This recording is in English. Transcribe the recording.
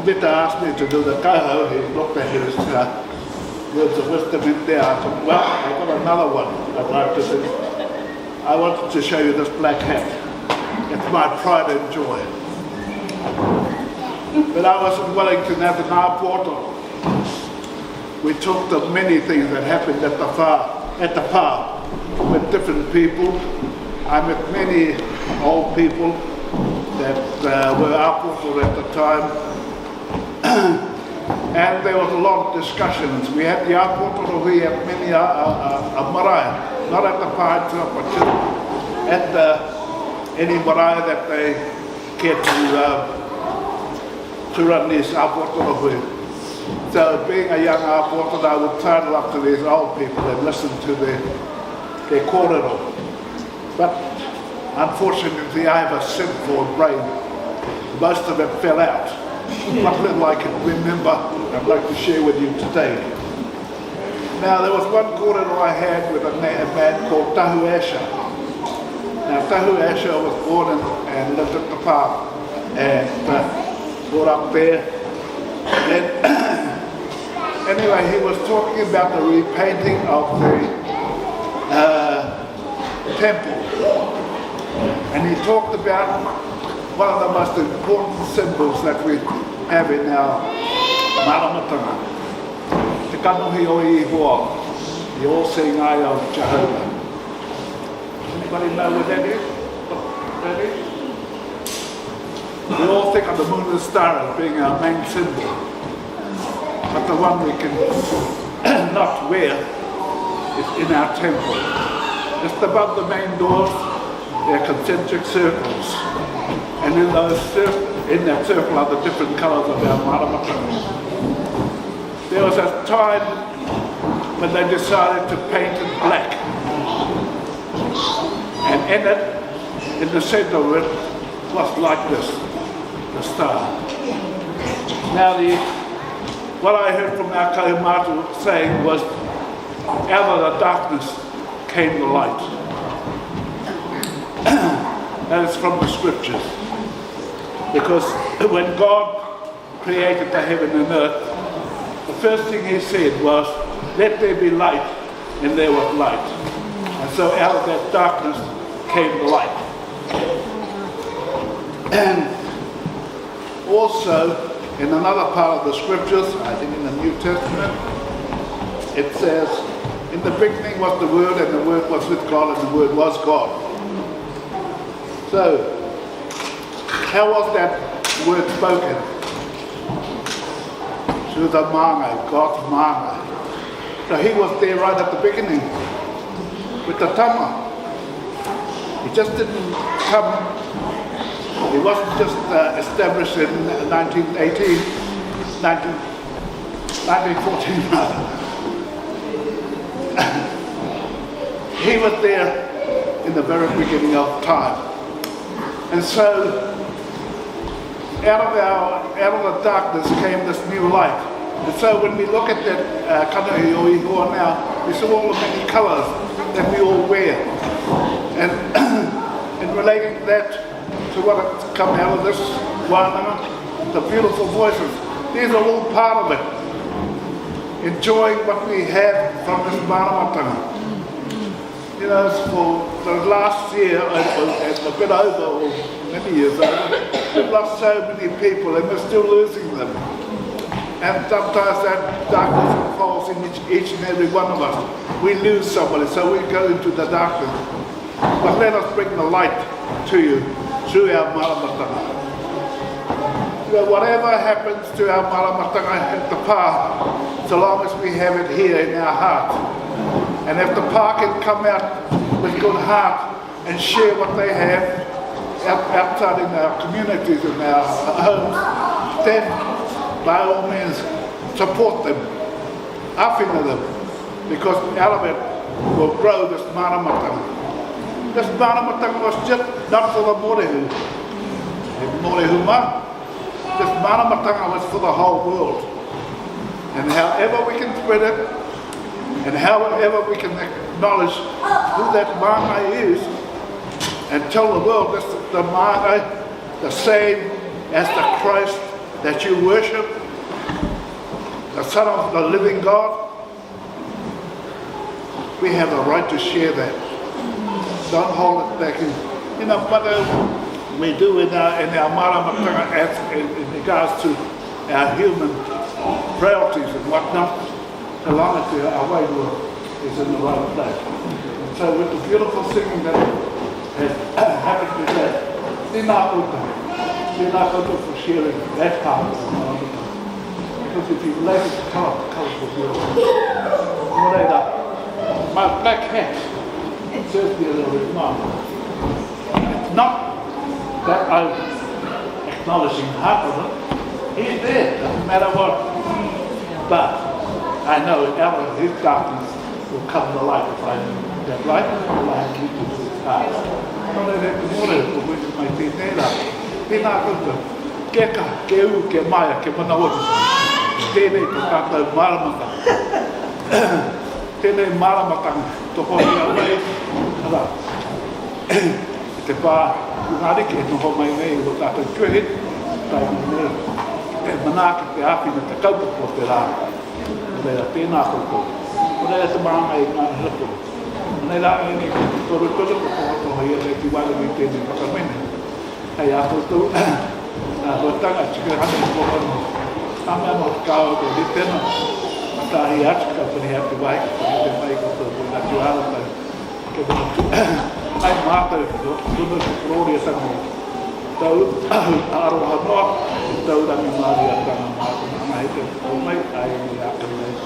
Vita asked me to do the koho. He looked at his words of wisdom in there. I thought, well, I've got another one I'd like to do. I wanted to show you this black hat. It's my pride and joy. But I was in Wellington at the Ngā Portal. We talked of many things that happened at the pā with different people. I met many old people that were Apoto at the time. And there was a lot of discussions. We had the Apoto, we had many marae, not at the pā itself, but just at any marae that they cared to run these Apoto with. So being a young Apoto, I would sidle up to these old people and listen to their kōrero. But unfortunately, I have a sinful brain. Most of it fell out. What little I can remember, I'd like to share with you today. Now, there was one kōrero I had with a man called Tahu Asher. Now, Tahu Asher was born and lived at the pā and brought up there. And anyway, he was talking about the repainting of the temple. And he talked about one of the most important symbols that we have in our maramatanga. Te kanohi o Ihoa, the all-seeing eye of Jehovah. Anybody know what that is? What that is? We all think of the moon and star as being our main symbol. But the one we can not wear is in our temple. Just above the main doors, there are concentric circles. And in that circle are the different colours of our maramatanga. There was a time when they decided to paint it black. And in it, in the centre of it, was like this, the star. Now what I heard from our kaumatu saying was, out of the darkness came the light. That is from the scriptures. Because when God created the heaven and earth, the first thing he said was, let there be light, and there was light. And so out of that darkness came the light. And also, in another part of the scriptures, I think in the New Testament, it says, in the beginning was the Word, and the Word was with God, and the Word was God. So, how was that word spoken? Through the māngai, God's māngai. So he was there right at the beginning with the tama. He just didn't come, he wasn't just established in 1914 rather. He was there in the very beginning of time. And so out of the darkness came this new light. And so when we look at that kanohi o Ihoa now, we see all the many colours that we all wear. And in relating that to what has come out of this wānanga, the beautiful voices, these are all part of it. Enjoying what we have from this maramatanga. You know, for the last year, and a bit over, or many years over, we've lost so many people and we're still losing them. And sometimes that darkness falls in each and every one of us. We lose somebody, so we go into the darkness. But let us bring the light to you through our maramatanga. You know, whatever happens to our maramatanga at the pā, so long as we have it here in our heart. And if the pā can come out with good heart and share what they have outside in our communities and our homes, then by all means support them, awhina them, because out of it will grow this maramatanga. This maramatanga was just not for the morehu. This maramatanga was for the whole world. And however we can spread it, and however we can acknowledge who that māngai is, and tell the world this the māngai, the same as the Christ that you worship the Son of the living God, we have a right to share that. Don't hold it back. You know, but we do in our maramatanga in regards to our human frailties and whatnot. The lana te our wairua is in the right place. So with the beautiful singing that has happened today, tēnā koutou for sharing that part of the maramatanga. Because if you relate it to colours will be beautiful. My black hat serves me a little bit more. It's not that I'm acknowledging half of it. He's there, doesn't matter what. But I know out of his darkness will come the light if I do that light. The light will lead to his heart. No le re te more o which mai tēnā. Tēnā koutou. Ke ka, ke u, ke maia, ke manaoti. Tēnei te tātou maramatanga. Tēnei maramatanga. Toko i awai. Hala. Te pā, ungariki e noho mai nei o tātou tuahit. Tai nei. E manaka te āwhina te kaupapa o te rā. Leila tēnā koutou. O leila te maanga i ngā hilapo. Nei rā e ni toru toru ko tohotoha ia rei ki wale mi tēnei whakamene. Hei a koutou. Ho tanga tika hana i kōhano. Ame ama kāo ko he tēnā. Matahi atu ka puni hea te wai. Ka te mai koutou ko ngā tuara tai. Ke mana ai mātou ki tunu ki korori a tango. Tau aroha noa. Tau rangi māri a tanga mātou. Nā he te o mai ai ni a